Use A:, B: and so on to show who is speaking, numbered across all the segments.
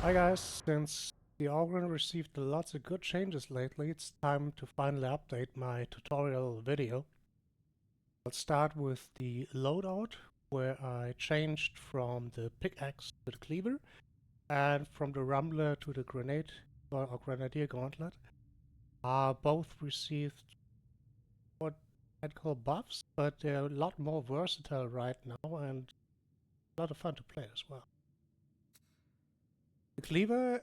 A: Hi guys, since the Augrun received lots of good changes lately, it's time to finally update my tutorial video. I'll start with the loadout, where I changed from the pickaxe to the cleaver, and from the rumbler to the grenade or grenadier gauntlet. Both received what I'd call buffs, but they're a lot more versatile right now and a lot of fun to play as well. The cleaver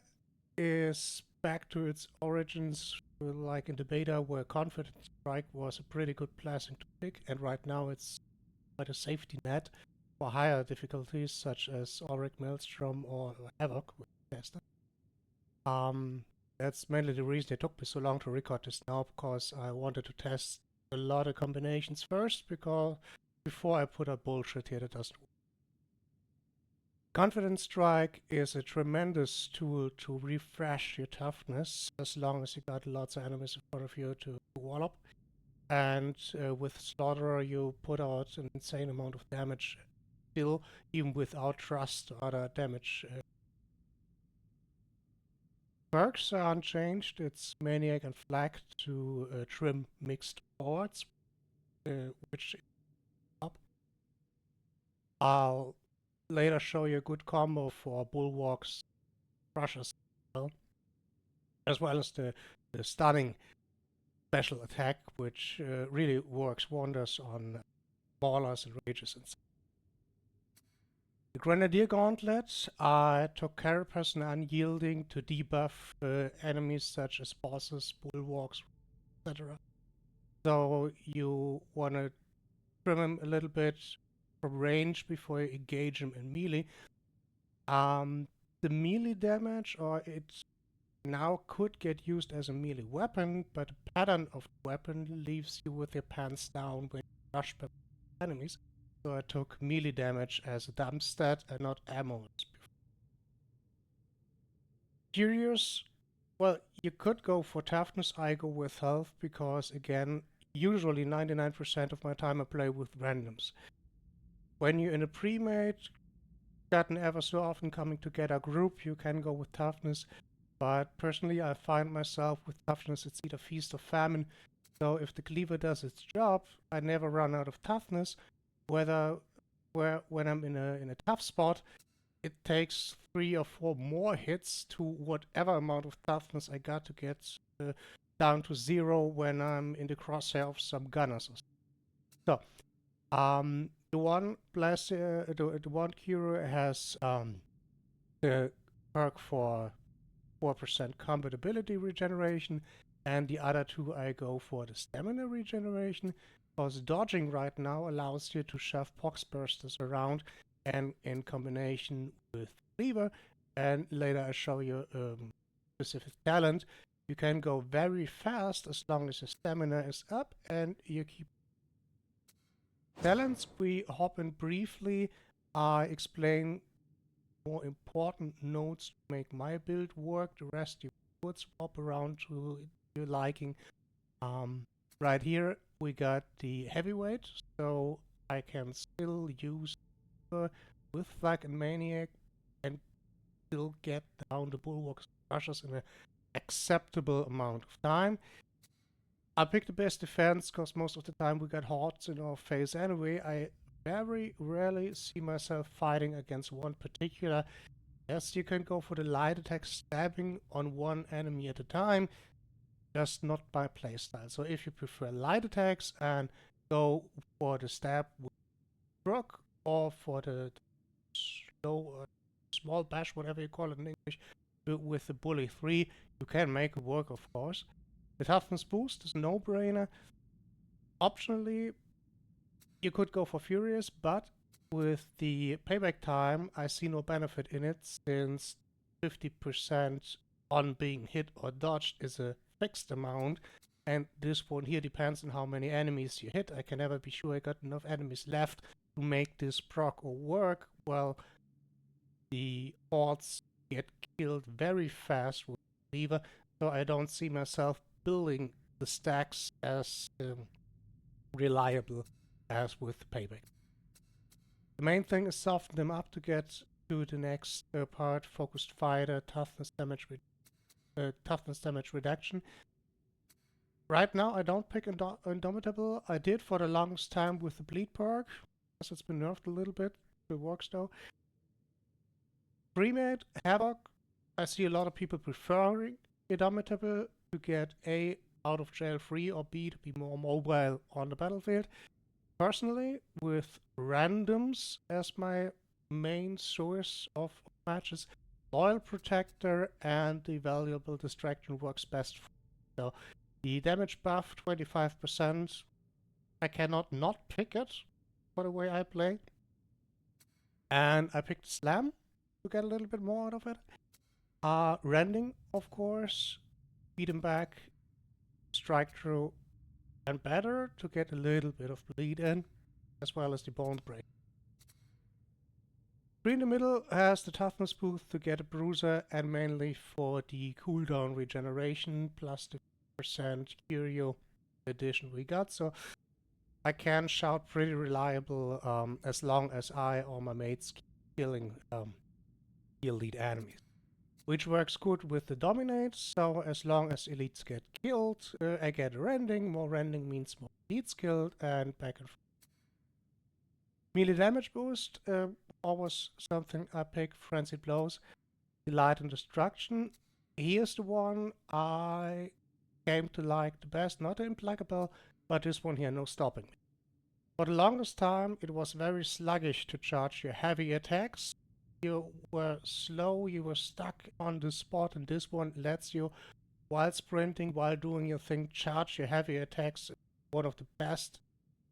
A: is back to its origins, like in the beta, where Confident Strike was a pretty good blessing to pick, and right now it's quite a safety net for higher difficulties such as Auric Maelstrom or Havoc with Tester. That's mainly the reason it took me so long to record this now, because I wanted to test a lot of combinations first, because before I put up bullshit here that doesn't work. Confidence Strike is a tremendous tool to refresh your toughness as long as you got lots of enemies in front of you to wallop. And with Slaughterer, you put out an insane amount of damage still, even without Trust or other damage. Perks are unchanged. It's Maniac and Flag to trim mixed boards, which is up. I'll later show you a good combo for Bulwarks, Rushes, as well as the stunning special attack, which really works wonders on ballers and rages and stuff. The Grenadier Gauntlet, I took Carapace and Unyielding to debuff enemies such as bosses, bulwarks, etc. So you want to trim him a little bit from range before you engage him in melee. The melee damage, or it now could get used as a melee weapon, but the pattern of the weapon leaves you with your pants down when you rush by enemies. So I took melee damage as a dump stat and not ammo. Curious, well, you could go for toughness, I go with health, because again, usually 99% of my time I play with randoms. When you're in a pre-made, gotten ever so often coming together group, you can go with toughness. But personally, I find myself with toughness, it's either feast or famine. So if the cleaver does its job, I never run out of toughness. When I'm in a tough spot, it takes 3 or 4 more hits to whatever amount of toughness I got to get down to 0 when I'm in the crosshair of some gunners. So, the one cure has the perk for 4% combat ability regeneration, and the other two I go for the stamina regeneration, because dodging right now allows you to shove pox bursters around, and in combination with cleaver, and later I show you specific talent, you can go very fast as long as your stamina is up and you keep talents. We hop in briefly. I explain more important nodes to make my build work. The rest you could swap around to your liking. Right here we got the heavyweight, so I can still use with Flag and Maniac and still get down the bulwarks rushes in an acceptable amount of time. I picked the best defense because most of the time we got hordes in our face anyway. I very rarely see myself fighting against one particular. Yes, you can go for the light attack stabbing on one enemy at a time, just not by playstyle. So if you prefer light attacks and go for the stab with Brook, or for the slow small bash, whatever you call it in English, with the Bully 3, you can make it work, of course. The toughness boost is a no-brainer. Optionally, you could go for Furious, but with the payback time, I see no benefit in it, since 50% on being hit or dodged is a fixed amount, and this one here depends on how many enemies you hit. I can never be sure I got enough enemies left to make this proc or work. Well, the hordes get killed very fast with Lever, so I don't see myself building the stacks as reliable as with Payback. The main thing is soften them up to get to the next part, focused fighter, toughness damage reduction. Right now I don't pick Indomitable. I did for the longest time with the bleed perk. Guess it's been nerfed a little bit. It works though. Premade, Havoc. I see a lot of people preferring Indomitable to get A, out of jail free, or B, to be more mobile on the battlefield. Personally, with randoms as my main source of matches, Loyal Protector and the Valuable Distraction works best for me. So the damage buff, 25%, I cannot not pick it for the way I play. And I picked Slam to get a little bit more out of it. Rending, of course, beat him back, strike through, and better to get a little bit of bleed in, as well as the bone break. Three in the middle has the toughness boost to get a bruiser, and mainly for the cooldown regeneration, plus the percent curio addition we got. So I can shout pretty reliable as long as I or my mates keep killing elite enemies. Which works good with the Dominate, so as long as elites get killed, I get a rending. More rending means more elites killed, and back and forth. Melee damage boost, always something I pick. Frenzied Blows, Delight and Destruction. Here's the one I came to like the best, not the Implacable, but this one here, no stopping me. For the longest time, it was very sluggish to charge your heavy attacks. You were slow, you were stuck on the spot, and this one lets you, while sprinting, while doing your thing, charge your heavy attacks. One of the best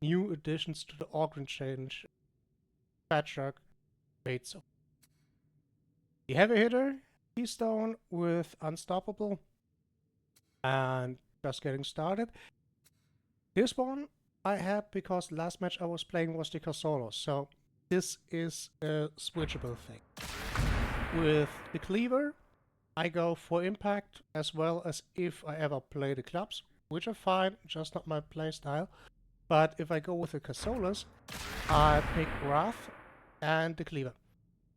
A: new additions to the Organ Change Patchwork rates. The heavy hitter, Keystone with Unstoppable, and just getting started. This one I had because the last match I was playing was the Casolos, so this is a switchable thing. With the Cleaver, I go for impact as well as if I ever play the clubs, which are fine, just not my playstyle. But if I go with the Casolas, I pick Wrath and the Cleaver.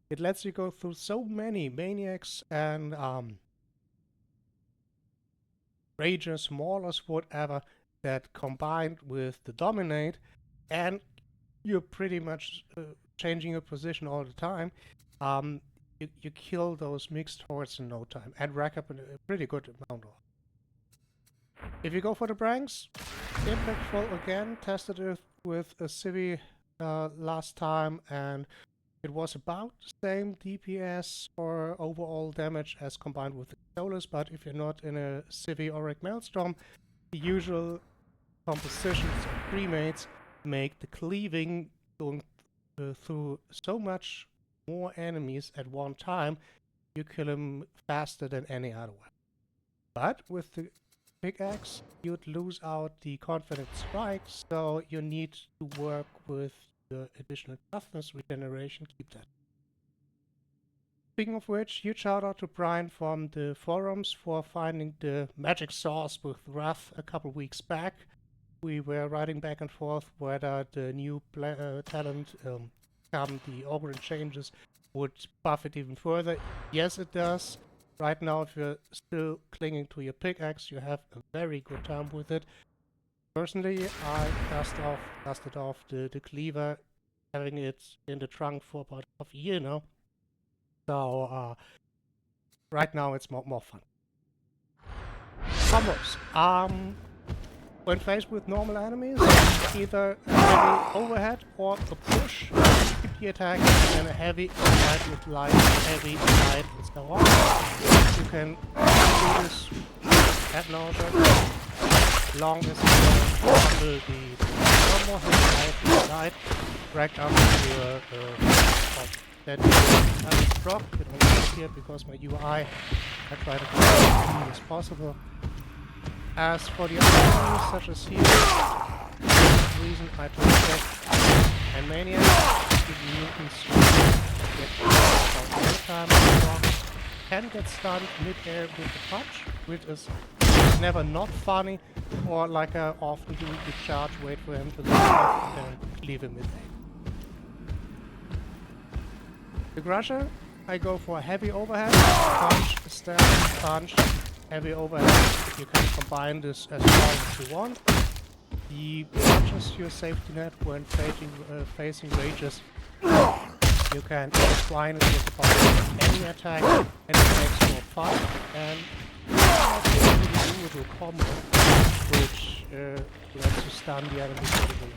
A: It lets you go through so many Maniacs and Ragers, Maulers, whatever, that combined with the Dominate, and you're pretty much changing your position all the time, you kill those mixed hordes in no time and rack up a pretty good amount of. If you go for the Branks, impactful again, tested it with a Civi last time, and it was about the same DPS or overall damage as combined with the Casolas, but if you're not in a Civi Auric Maelstrom, the usual compositions of premates make the cleaving going through so much more enemies at one time, you kill them faster than any other way. But with the pickaxe, you'd lose out the confident strikes, so you need to work with the additional toughness regeneration. Keep that. Speaking of which, huge shout out to Brian from the forums for finding the magic sauce with Wrath a couple weeks back. We were writing back and forth whether the new talent, the Organ Changes, would buff it even further. Yes, it does. Right now, if you're still clinging to your pickaxe, you have a very good time with it. Personally, I dusted off the Cleaver, having it in the trunk for about half a year now. So, right now it's more fun. Combos. When faced with normal enemies, either a heavy overhead or a push, keep the attack, and a heavy overhead with light, heavy, light, and so on. You can do this ad nauseam, long as you don't handle the combo, heavy, light, rack up your that is dropped. It won't here because my UI, I try to keep it as clean as possible. As for the other enemies, such as here, for the reason I took that and Maniac, give mutants get all the time, can get stunned mid-air with the punch, which is never not funny, or like I often do, the charge, wait for him to leave off, and leave him mid-air. The Crusher, I go for a heavy overhead, punch, stab, punch, heavy overhead. You can combine this as well as you want. He punches your safety net when facing rages. You can twine it with the power of any attack, and it makes more fun. And do a combo, which lets you stun the enemy for the night.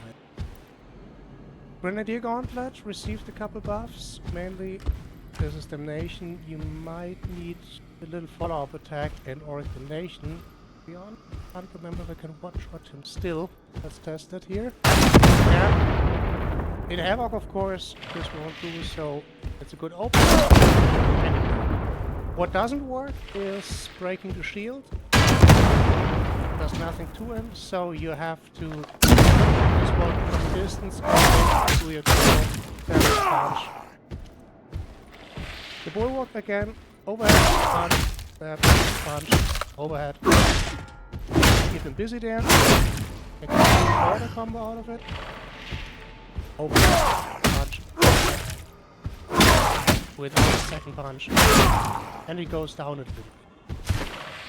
A: Grenadier Gauntlet received a couple buffs, mainly this is Damnation. You might need a little follow-up attack and or Damnation. Beyond, can't remember if I can one-shot him still. Let's test that here. Yeah. In Havoc, of course, this won't do, so it's a good opener. What doesn't work is breaking the shield. Does nothing to him, so you have to just walk from distance and do your damage punch. The Bulwark again, overhead, punch, stab, punch, overhead. Keep him busy there. Make a order combo out of it. Overhead, punch, with a second punch. And he goes down a little bit.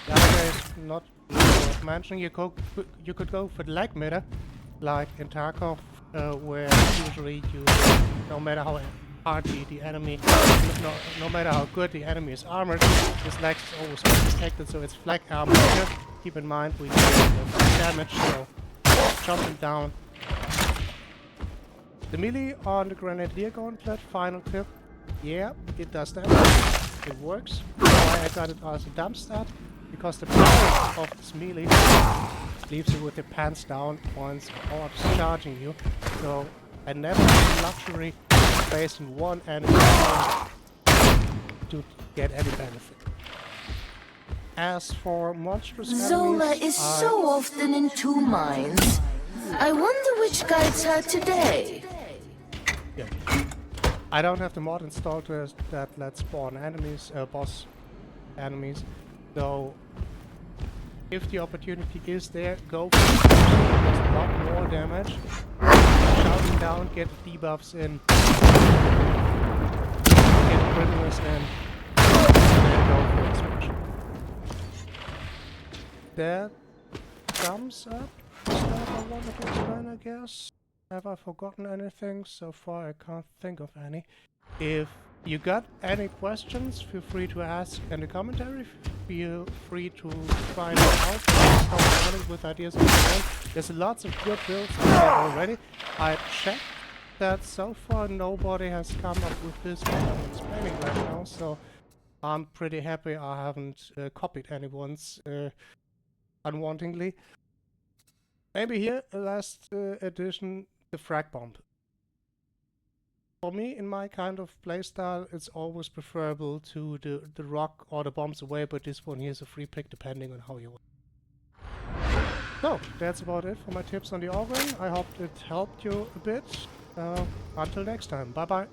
A: The other way is not worth mentioning. You could go for the leg meter, like in Tarkov, where usually you, no matter how hard the enemy, no matter how good the enemy is armored, his legs is always protected, so it's flag armor here. Keep in mind we do damage, so jumping down. The melee on the Grenadier Gauntlet, final tip. Yeah, it does damage. It works. Why I got it as a dump stat? Because the power of this melee leaves you with your pants down once orbs charging you. So I never had the luxury of facing one enemy to get any benefit. As for monstrous enemies,
B: Zola is so often in two minds. I wonder which guides her today.
A: Yeah. I don't have the mod installed that lets spawn enemies, boss enemies. So if the opportunity is there, go for it. Does a lot more damage. Shouting down, get the debuffs in, get prisoners in, and then go for it switch. That sums up the stuff I wanted to explain, I guess. Have I forgotten anything? So far I can't think of any. If you got any questions, feel free to ask in the commentary. Feel free to try it out. Start with ideas of your own. There's lots of good builds out there already. I checked that so far nobody has come up with this what I'm explaining right now, so I'm pretty happy I haven't copied anyone's unwantingly. Maybe here, last addition, the frag bomb. For me, in my kind of playstyle, it's always preferable to the rock or the bombs away, but this one here is a free pick depending on how you want. So, that's about it for my tips on the Organ. I hope it helped you a bit. Until next time, bye bye.